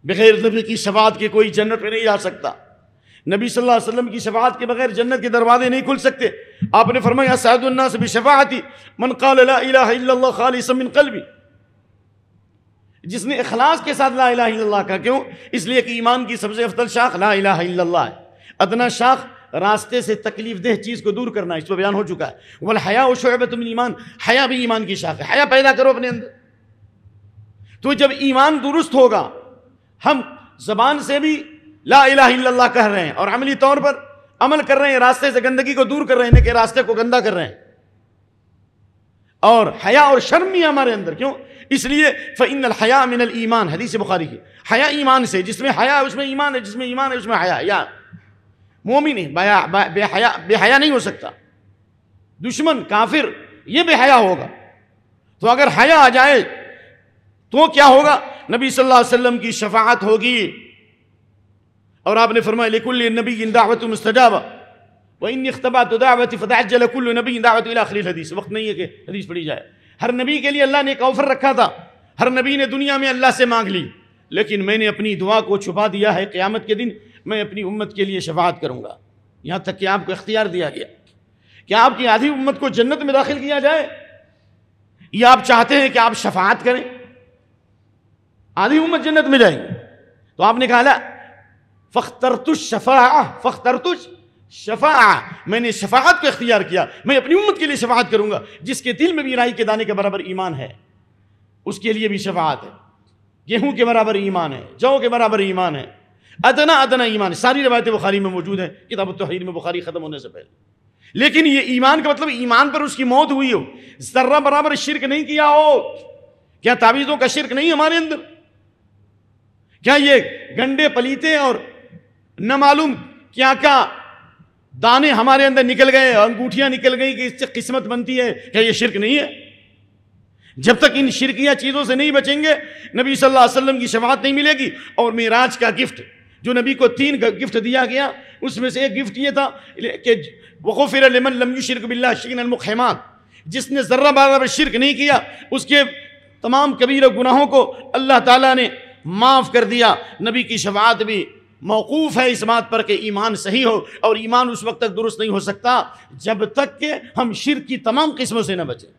Speaker 2: بغیر نبی کی شفاعت کے کوئی جنت میں نہیں جا سکتا، نبی صلی اللہ علیہ وسلم کی شفاعت کے بغیر جنت کے دروازے نہیں کھل سکتے۔ آپ نے فرمایا سعد الناس بشفاعتی من قال لا الہ الا اللہ خالصا من قلبی، جس نے اخلاص کے ساتھ لا الہ الا اللہ کہا۔ کیوں؟ اس لیے کہ ایمان کی سب سے افضل شاخ لا الہ الا اللہ ہے، ادنا شاخ راستے سے تکلیف دہ چیز کو دور کرنا، اس پہ بیان ہو چکا ہے۔ والحیاء شعبۃ من ایمان، حیا بھی ایمان کی شاخ ہے، حیا پیدا کرو اپنے اندر۔ تو جب ایمان درست ہوگا، ہم زبان سے بھی لا الہ الا اللہ کہہ رہے ہیں اور عملی طور پر عمل کر رہے ہیں، راستے سے گندگی کو دور کر رہے ہیں کہ راستے کو گندا کر رہے ہیں، اور حیا اور شرم بھی ہمارے اندر۔ کیوں؟ اس لیے فإن الحیاء من الایمان، حدیث بخاری کی، حیا ایمان سے، جس میں حیا ہے اس میں ایمان ہے، جس میں ایمان ہے اس میں حیا ہے۔ یا مومن بے حیا نہیں ہو سکتا، دشمن کافر یہ بے حیا ہوگا۔ تو اگر حیا آ جائے تو کیا ہوگا؟ نبی صلی اللہ علیہ وسلم کی شفاعت ہوگی، اور آپ نے فرمایا لِكُلِّ نَبِيٍّ دَعْوَةٌ مُسْتَجَابَةٌ وَإِنِّي اخْتَبَعْتُ دَعْوَتِي فَتَعَجَّلَ كُلُّ نَبِيٍّ دَعْوَةُ إِلَى آخِرِ الْحَدِيث۔ وقت نہیں ہے کہ حدیث پڑھی جائے۔ ہر نبی کے لیے اللہ نے ایک آفر رکھا تھا، ہر نبی نے دنیا میں اللہ سے مانگ لی، لیکن میں نے اپنی دعا کو چھپا دیا ہے، قیامت کے دن میں اپنی امت کے لیے شفاعت کروں گا۔ یہاں تک کہ آپ کو اختیار دیا گیا کہ آپ کی آدھی امت کو جنت میں داخل کیا جائے، یا آپ چاہتے ہیں کہ آپ شفاعت کریں؟ آدھی امت جنت میں جائے گی، تو آپ نے کہا لا فاخترت الشفاعہ، میں نے شفاعت کو اختیار کیا، میں اپنی امت کے لیے شفاعت کروں گا۔ جس کے دل میں بھی رائی کے دانے کے برابر ایمان ہے اس کے لیے بھی شفاعت ہے، گیہوں کے برابر ایمان ہے، جو کے برابر ایمان ہے، ادنا ایمان ہے۔ ساری روایتیں بخاری میں موجود ہیں، کتاب التوحید میں بخاری ختم ہونے سے پہلے۔ لیکن یہ ایمان کا مطلب ایمان پر اس کی موت ہوئی ہو، ذرہ برابر شرک نہیں کیا ہو۔ کیا تعویذوں کا شرک نہیں ہمارے اندر؟ کیا یہ گنڈے پلیتے اور نہ معلوم کیا کیا دانے ہمارے اندر نکل گئے، انگوٹھیاں نکل گئی کہ اس سے قسمت بنتی ہے، کیا یہ شرک نہیں ہے؟ جب تک ان شرکیہ چیزوں سے نہیں بچیں گے، نبی صلی اللہ علیہ وسلم کی شفاعت نہیں ملے گی۔ اور معراج کا گفٹ جو نبی کو 3 گفٹ دیا گیا، اس میں سے ایک گفٹ یہ تھا کہ وغفر لمن لم یشرک باللہ شیئا المقحمات، جس نے ذرہ برابر شرک نہیں کیا اس کے تمام کبیرہ گناہوں کو اللہ تعالیٰ نے معاف کر دیا۔ نبی کی شفاعت بھی موقوف ہے اس بات پر کہ ایمان صحیح ہو، اور ایمان اس وقت تک درست نہیں ہو سکتا جب تک کہ ہم شرک کی تمام قسموں سے نہ بچیں۔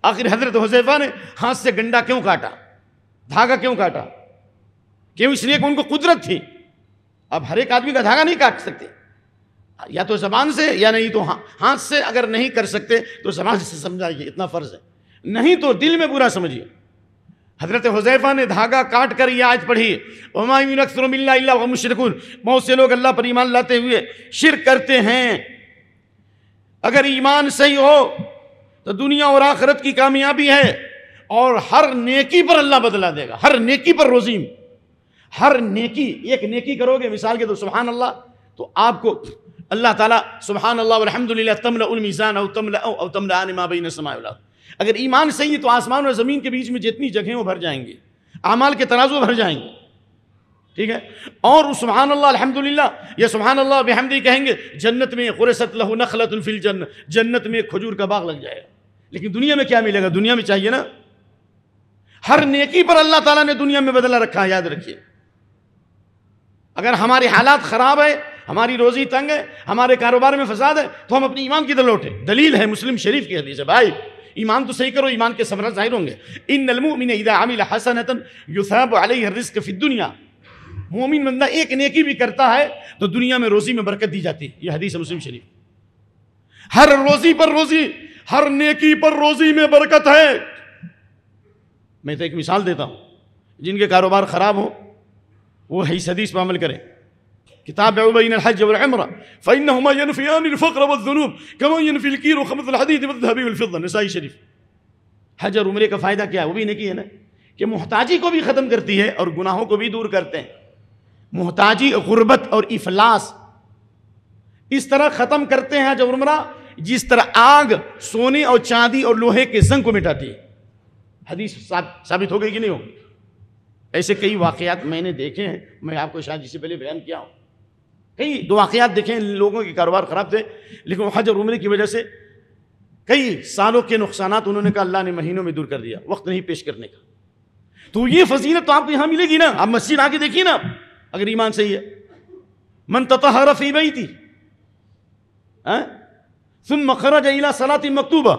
Speaker 2: آخر حضرت حذیفہ نے ہاتھ سے گنڈا کیوں کاٹا، دھاگا کیوں کاٹا؟ کیوں؟ اس لیے کہ ان کو قدرت تھی۔ اب ہر ایک آدمی کا دھاگا نہیں کاٹ سکتے، یا تو زبان سے یا نہیں تو ہاتھ سے۔ اگر نہیں کر سکتے تو زبان سے سمجھائیے، اتنا فرض ہے، نہیں تو دل میں برا سمجھیے۔ حضرت حذیفہ نے دھاگا کاٹ کر یہ آیت پڑھی، وَمَا يُؤْمِنُ أَكْثَرُهُم بِاللَّهِ إِلَّا وَهُمْ مُشْرِكُونَ، بہت سے لوگ اللہ پر ایمان لاتے ہوئے شرک کرتے ہیں۔ اگر ایمان صحیح ہو تو دنیا اور آخرت کی کامیابی ہے، اور ہر نیکی پر اللہ بدلہ دے گا، ہر نیکی پر روزیم۔ ہر نیکی، ایک نیکی کرو گے مثال کے تو سبحان اللہ، تو آپ کو اللہ تعالیٰ سبحان اللہ والحمدللہ تملأ المیزان او تملأان ما بین السماء والارض۔ اگر ایمان صحیح ہے تو آسمان اور زمین کے بیچ میں جتنی جگہیں وہ بھر جائیں گے، اعمال کے ترازو بھر جائیں گے، ٹھیک ہے۔ اور سبحان اللہ الحمدللہ یا سبحان اللہ بحمدہ کہیں گے، جنت میں غرست لہ نخلۃ فی الجنہ، جنت میں کھجور کا باغ لگ جائے گا۔ لیکن دنیا میں کیا ملے گا؟ دنیا میں چاہیے نا، ہر نیکی پر اللہ تعالیٰ نے دنیا میں بدلہ رکھا ہے، یاد رکھیے۔ اگر ہمارے حالات خراب ہے، ہماری روزی تنگ ہے، ہمارے کاروبار میں فساد ہے، تو ہم اپنی ایمان کی طرف لوٹیں۔ دلیل ہے مسلم شریف کی حدیث ہے، بھائی ایمان تو صحیح کرو، ایمان کے ثمرات ظاہر ہوں گے. ان المؤمن اذا عمل حسنۃ یثاب علیہ الرزق فی الدنیا، مومن بندہ ایک نیکی بھی کرتا ہے تو دنیا میں روزی میں برکت دی جاتی ہے. یہ حدیث مسلم شریف. ہر روزی پر روزی، ہر نیکی پر روزی میں برکت ہے. میں تو ایک مثال دیتا ہوں، جن کے کاروبار خراب ہو وہ اس حدیث پر عمل کریں. کتاب بین الحج والعمرہ فإنهما ينفيان الفقر والذنوب كما ينفي الكير خبث الحديد والذهب والفضة. نسائی شریف. حج اور عمرے کا فائدہ کیا ہے؟ وہ بھی نیکی ہے نا، کہ محتاجی کو بھی ختم کرتی ہے اور گناہوں کو بھی دور کرتے ہیں. محتاجی، غربت اور افلاس اس طرح ختم کرتے ہیں حج اور عمرہ جس طرح آگ سونے اور چاندی اور لوہے کے زنگ کو مٹاتی ہے. حدیث ثابت ہو گئی کہ نہیں ہوگی؟ ایسے کئی واقعات میں نے دیکھے ہیں، میں آپ کو شاید جس سے پہلے بیان کیا ہوں. کئی دو واقعات دیکھیں، لوگوں کے کاروبار خراب تھے لیکن حج اور عمرے کی وجہ سے کئی سالوں کے نقصانات انہوں نے کہا اللہ نے مہینوں میں دور کر دیا، وقت نہیں پیش کرنے کا. تو یہ فضیلت تو آپ کو یہاں ملے گی نا. آپ مسجد آ کے دیکھیے نا، اگر ایمان صحیح ہے. من تطہر فی بیتی ثم خرج الى صلاة مکتوبہ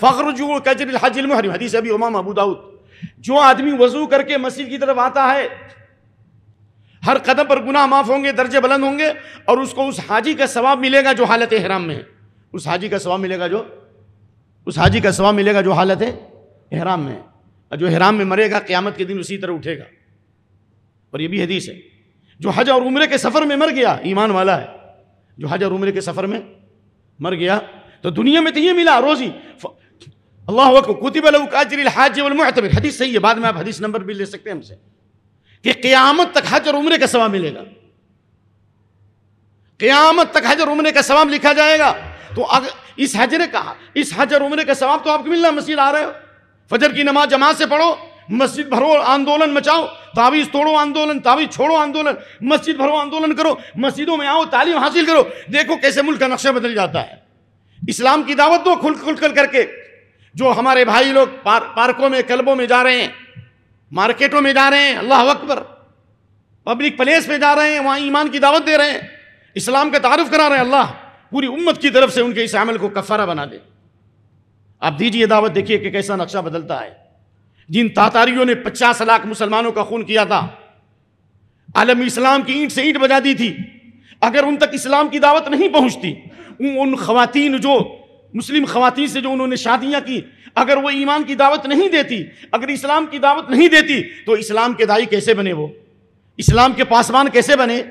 Speaker 2: فاخرجوا کاجر الحج المحرم. حدیث ابی امامہ ابو داؤد. جو آدمی وضو کر کے مسجد کی طرف آتا ہے ہر قدم پر گناہ معاف ہوں گے، درجے بلند ہوں گے، اور اس کو اس حاجی کا ثواب ملے گا جو حالت احرام میں ہے. اس حاجی کا ثواب ملے گا جو حالت احرام میں ہے. جو احرام میں مرے گا قیامت کے دن اسی طرح اٹھے گا. اور یہ بھی حدیث ہے. جو حج اور عمرے کے سفر میں مر گیا ایمان والا ہے. جو حج اور عمرے کے سفر میں مر گیا تو دنیا میں تو یہ ملا روزی. اللہ اکبر. کتب لہ کاجر الحاج والمعتمر. حدیث صحیح ہے، بعد میں آپ حدیث نمبر بھی لے سکتے ہیں ہم سے، کہ قیامت تک حج اور عمرے کا ثواب ملے گا. قیامت تک حج اور عمرے کا ثواب لکھا جائے گا. تو اگر اس حج نے کہا، اس حج اور عمرے کا ثواب تو آپ کو ملنا. مسجد آ رہے ہو، فجر کی نماز جماعت سے پڑھو، مسجد بھرو، آندولن مچاؤ، تعویذ توڑو آندولن، تعویذ چھوڑو آندولن، مسجد بھرو آندولن کرو، مسجدوں میں آؤ، تعلیم حاصل کرو. دیکھو کیسے ملک کا نقشہ بدل جاتا ہے. اسلام کی دعوت دو کھل کر کے. جو ہمارے بھائی لوگ پارکوں میں، کلبوں میں جا رہے ہیں، مارکیٹوں میں جا رہے ہیں، اللہ اکبر، پبلک پلیس پہ جا رہے ہیں، وہاں ایمان کی دعوت دے رہے ہیں، اسلام کا تعارف کرا رہے ہیں، اللہ پوری امت کی طرف سے ان کے اس عمل کو کفارہ بنا دے. آپ دیجئے دعوت، دیکھیے کہ کیسا نقشہ بدلتا ہے. جن تاتاریوں نے 50 لاکھ مسلمانوں کا خون کیا تھا، عالم اسلام کی اینٹ سے اینٹ بجا دی تھی، اگر ان تک اسلام کی دعوت نہیں پہنچتی، ان خواتین جو مسلم خواتین سے جو انہوں نے شادیاں کی، اگر وہ ایمان کی دعوت نہیں دیتی، اگر اسلام کی دعوت نہیں دیتی، تو اسلام کے داعی کیسے بنے؟ وہ اسلام کے پاسبان کیسے بنے؟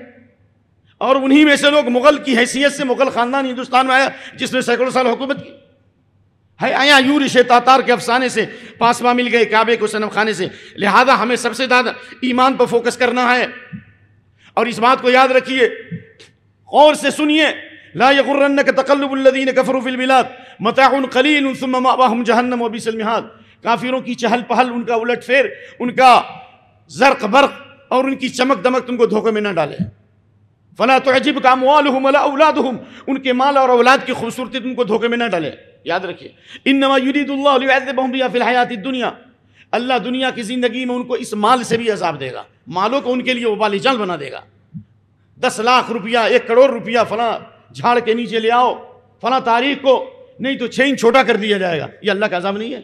Speaker 2: اور انہی میں سے لوگ مغل کی حیثیت سے، مغل خاندان ہندوستان میں آیا جس نے سینکڑوں سال حکومت کی ہے. آیا یورش تاتار کے افسانے سے پاسباں مل گئے کعبے کو صنم خانے سے. لہذا ہمیں سب سے زیادہ ایمان پر فوکس کرنا ہے. اور اس بات کو یاد رکھیے، غور سے سنیے، لا یغرنک تقلب الذین کفروا فی البلاد متاع قلیل ثم مأواہم جہنم وبئس المہاد. کافروں کی چہل پہل، ان کا الٹ پھیر، ان کا زرق برق اور ان کی چمک دمک تم کو دھوکے میں نہ ڈالے. فلا تعجبک اموالہم ولا اولادہم. ان کے مال اور اولاد کی خوبصورتی تم کو دھوکے میں نہ ڈالے. یاد رکھیے، انما یرید اللہ لیعذبہم بہا فی الحیات الدنیا. اللہ دنیا کی زندگی میں ان کو اس مال سے بھی عذاب دے گا. مالوں کو ان کے لیے وبال جال بنا دے گا. 10 لاکھ روپیہ، 1 کروڑ روپیہ فلاں جھاڑ کے نیچے لے آؤ فلاں تاریخ کو، نہیں تو 6 انچ چھوٹا کر دیا جائے گا. یہ اللہ کا عذاب نہیں ہے؟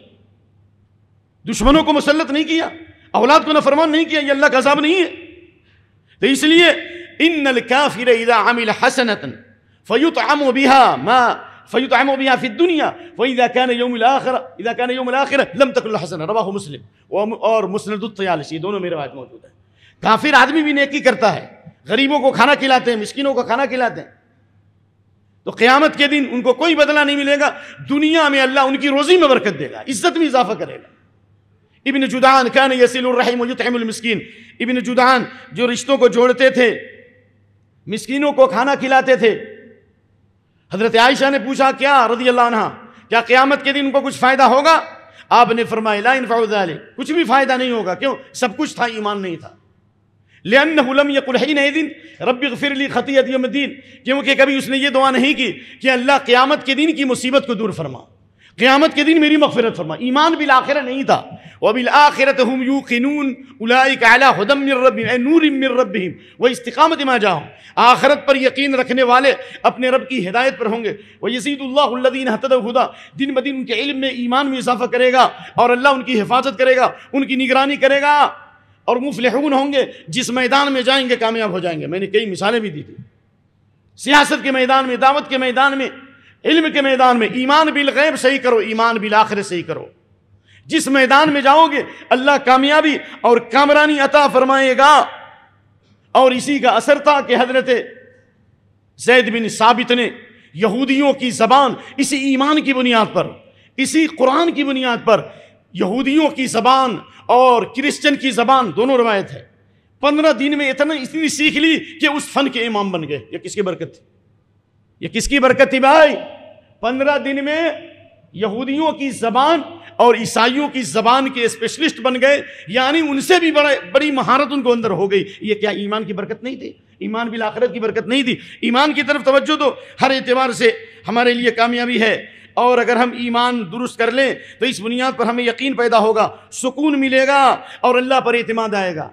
Speaker 2: دشمنوں کو مسلط نہیں کیا، اولاد کو نافرمان نہیں کیا، یہ اللہ کا عذاب نہیں ہے؟ تو اس لیے ان الکافر اذا عمل حسنۃ فیطعم بها فی الدنیا واذا كان يوم الاخرہ لم تکن له حسنہ. رواہ مسلم اور مسند الطیالسی، یہ دونوں میں روایت موجود ہے. کافر آدمی بھی نیکی کرتا ہے، غریبوں کو کھانا کھلاتے ہیں، مسکینوں کو کھانا کھلاتے ہیں، تو قیامت کے دن ان کو کوئی بدلہ نہیں ملے گا. دنیا میں اللہ ان کی روزی میں برکت دے گا، عزت میں اضافہ کرے گا. ابن جدعان کان یصل الرحم ویطعم المسکین. ابن جدعان جو رشتوں کو جوڑتے تھے، مسکینوں کو کھانا کھلاتے تھے. حضرت عائشہ نے پوچھا کیا رضی اللہ عنہ، کیا قیامت کے دن ان کو کچھ فائدہ ہوگا؟ آپ نے فرمایا لا ينفع ذلك، کچھ بھی فائدہ نہیں ہوگا. کیوں؟ سب کچھ تھا، ایمان نہیں تھا. لأنه لم يقل حينئذ رب اغفر لي خطيئتي يوم الدين، کیونکہ کبھی اس نے یہ دعا نہیں کی کہ اللہ قیامت کے دن کی مصیبت کو دور فرما، قیامت کے دن میری مغفرت فرما. ایمان بالآخرہ نہیں تھا. وبالآخرۃ هم یوقنون اولئک علی ھدی من ربہم اے نور من ربہم واستقامۃ ما جاءہم. آخرت پر یقین رکھنے والے اپنے رب کی ہدایت پر ہوں گے. ویزید اللہ الذین اہتدوا ہدی. دن بدن ان کے علم میں ایمان میں اضافہ کرے گا اور اللہ ان کی حفاظت کرے گا, ان کی نگرانی کرے گا, اور مفلحون ہوں گے, جس میدان میں جائیں گے کامیاب ہو جائیں گے. میں نے کئی مثالیں بھی دی تھی, سیاست کے میدان میں, دعوت کے میدان میں, علم کے میدان میں. ایمان بالغیب صحیح کرو, ایمان بالآخرہ صحیح کرو. جس میدان میں جاؤ گے اللہ کامیابی اور کامرانی عطا فرمائے گا. اور اسی کا اثر تھا کہ حضرت زید بن ثابت نے یہودیوں کی زبان اسی ایمان کی بنیاد پر, اسی قرآن کی بنیاد پر, یہودیوں کی زبان اور کرسچن کی زبان دونوں روایت ہے, 15 دن میں اتنی سیکھ لی کہ اس فن کے امام بن گئے. یہ کس کی برکت تھی؟ یہ کس کی برکت تھی بھائی؟ 15 دن میں یہودیوں کی زبان اور عیسائیوں کی زبان کے اسپیشلسٹ بن گئے, یعنی ان سے بھی بڑی مہارت ان کو اندر ہو گئی. یہ کیا ایمان کی برکت نہیں تھی؟ ایمان بالآخرت کی برکت نہیں تھی؟ ایمان کی طرف توجہ دو, ہر اعتبار سے ہمارے لیے کامیابی ہے. اور اگر ہم ایمان درست کر لیں تو اس بنیاد پر ہمیں یقین پیدا ہوگا, سکون ملے گا اور اللہ پر اعتماد آئے گا.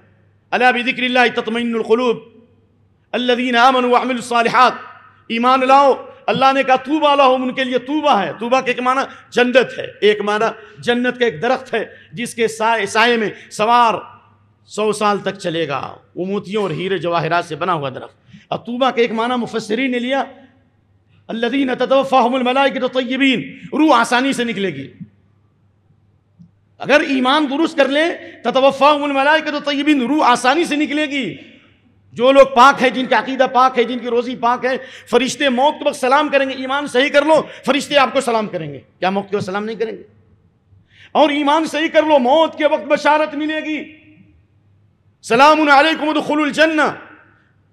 Speaker 2: الا بذکر اللہ تطمئن القلوب الذین آمنوا وعملوا الصالحات. ایمان لاؤ, اللہ نے کہا طوبیٰ لہم, ان کے لیے طوبیٰ ہے. طوبیٰ کے ایک معنی جنت ہے, ایک معنی جنت کا ایک درخت ہے جس کے سائے میں سوار 100 سال تک چلے گا. وہ موتیوں اور ہیرے جواہرات سے بنا ہوا درخت. اب طوبیٰ کا ایک معنی مفسرین نے لیا الذین تتوفاہم الملائکۃ طیبین, روح آسانی سے نکلے گی. اگر ایمان درست کر لیں تتوفاہم الملائکۃ طیبین, روح آسانی سے نکلے گی. جو لوگ پاک ہیں, جن کا عقیدہ پاک ہے, جن کی روزی پاک ہے, فرشتے موت کے وقت سلام کریں گے. ایمان صحیح کر لو, فرشتے آپ کو سلام کریں گے. کیا موت کے وقت سلام نہیں کریں گے؟ اور ایمان صحیح کر لو, موت کے وقت بشارت ملے گی, سلام علیکم ادخلوا الجنہ.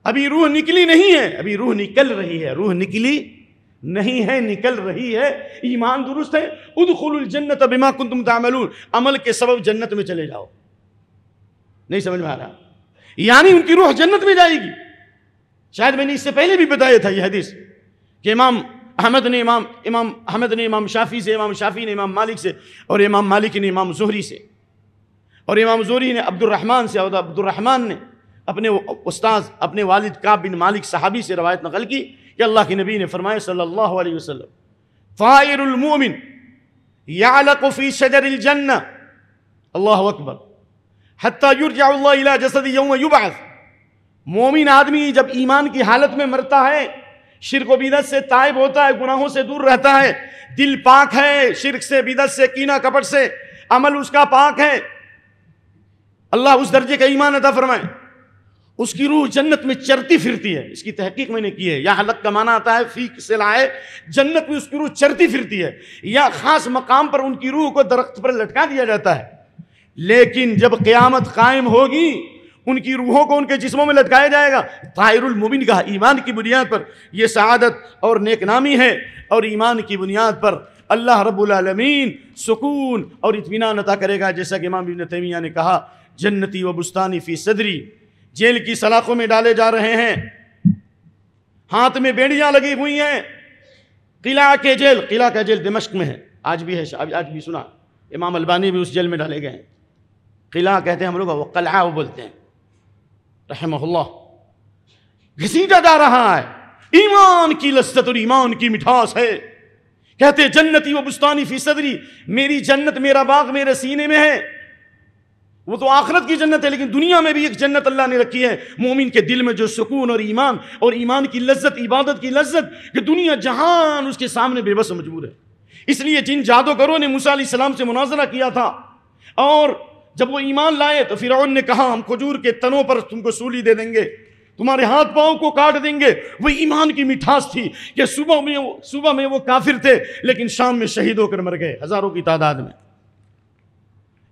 Speaker 2: ابھی روح نکلی نہیں ہے, ابھی روح نکل رہی ہے, روح نکلی نہیں ہے, نکل رہی ہے. ایمان درست ہے, ادخلوا الجنۃ بما کنتم تعملون, عمل کے سبب جنت میں چلے جاؤ. نہیں سمجھ میں آ رہا؟ یعنی ان کی روح جنت میں جائے گی. شاید میں نے اس سے پہلے بھی بتایا تھا یہ حدیث کہ امام احمد نے امام شافعی سے, امام شافعی نے امام مالک سے, اور امام مالک نے امام زہری سے, اور امام زہری نے عبد الرحمن سے, اور عبد الرحمن نے اپنے استاذ اپنے والد کعب بن مالک صحابی سے روایت نقل کی کہ اللہ کے نبی نے فرمایا صلی اللہ علیہ وسلم, طائر المؤمن یعلق فی شجر الجنہ, اللہ اکبر, حتی یرجع اللہ الی جسد یوم یبعث. مومن آدمی جب ایمان کی حالت میں مرتا ہے, شرک و بدعت سے تائب ہوتا ہے, گناہوں سے دور رہتا ہے, دل پاک ہے شرک سے, بدعت سے, کینہ کپٹ سے, عمل اس کا پاک ہے, اللہ اس درجے کا ایمان عطا فرمائے, اس کی روح جنت میں چرتی پھرتی ہے. اس کی تحقیق میں نے کی ہے. یا حلق کا معنی آتا ہے فی سے لائے, جنت میں اس کی روح چرتی پھرتی ہے, یا خاص مقام پر ان کی روح کو درخت پر لٹکا دیا جاتا ہے. لیکن جب قیامت قائم ہوگی ان کی روحوں کو ان کے جسموں میں لٹکایا جائے گا. طائر المؤمن کا ایمان کی بنیاد پر یہ سعادت اور نیک نامی ہے, اور ایمان کی بنیاد پر اللہ رب العالمین سکون اور اطمینان عطا کرے گا. جیسا کہ امام ابن تیمیہ نے کہا, جنتی و بستانی فی صدری, جیل کی سلاخوں میں ڈالے جا رہے ہیں, ہاتھ میں بیڑیاں لگی ہوئی ہیں. قلعہ کے جیل, قلعہ کا جیل دمشق میں ہے, آج بھی ہے, آج بھی سنا, امام البانی بھی اس جیل میں ڈالے گئے ہیں. قلعہ کہتے ہیں ہم لوگ, وہ قلعہ وہ بولتے ہیں رحمہ اللہ. گھسیٹا جا رہا ہے, ایمان کی لذت اور ایمان کی مٹھاس ہے. کہتے جنتی و بستانی فی صدری, میری جنت, میرا باغ میرے سینے میں ہے. وہ تو آخرت کی جنت ہے, لیکن دنیا میں بھی ایک جنت اللہ نے رکھی ہے. مومن کے دل میں جو سکون اور ایمان کی لذت, عبادت کی لذت, کہ دنیا جہان اس کے سامنے بے بس و مجبور ہے. اس لیے جن جادوگروں نے موسیٰ علیہ السلام سے مناظرہ کیا تھا, اور جب وہ ایمان لائے تو فرعون نے کہا ہم کھجور کے تنوں پر تم کو سولی دے دیں گے, تمہارے ہاتھ پاؤں کو کاٹ دیں گے. وہ ایمان کی مٹھاس تھی کہ صبح میں وہ کافر تھے, لیکن شام میں شہید ہو کر مر گئے ہزاروں کی تعداد میں.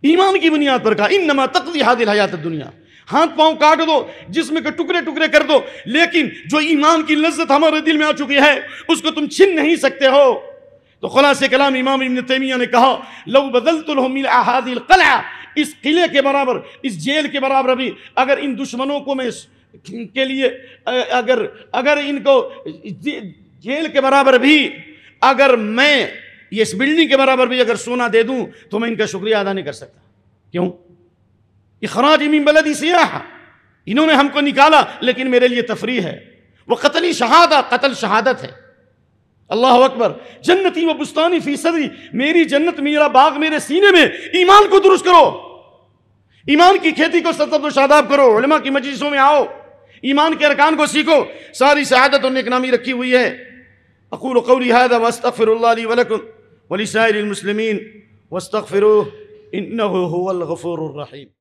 Speaker 2: ایمان کی بنیاد پر کہا انما تقضی هذه الحیات الدنیا, ہاتھ پاؤں کاٹ دو, جسم کے ٹکڑے ٹکڑے کر دو, لیکن جو ایمان کی لذت ہمارے دل میں آ چکی ہے اس کو تم چھین نہیں سکتے ہو. تو خلاصہ کلام امام ابن تیمیہ نے کہا لو بدلت لهم من هذه القلعه, اس قلعے کے برابر, اس جیل کے برابر بھی اگر ان دشمنوں کو میں کے لیے اگر ان کو جیل کے برابر بھی اگر میں یہ اس بلڈنگ کے برابر بھی اگر سونا دے دوں تو میں ان کا شکریہ ادا نہیں کر سکتا. کیوں؟ اخراج من بلدی سیاح، انہوں نے ہم کو نکالا لیکن میرے لیے تفریح ہے. وہ قتل شہادت ہے. اللہ اکبر. جنتی و بستانی فی صدری، میری جنت میرا باغ میرے سینے میں. ایمان کو درست کرو، ایمان کی کھیتی کو سرسبز و شاداب کرو، علماء کی مجلسوں میں آؤ، ایمان کے ارکان کو سیکھو. ساری سعادت اور نیکنامی رکھی ہوئی ہے. اقول قولی هذا واستغفر الله لي ولكم ولسائر المسلمين واستغفروه انه هو الغفور الرحيم.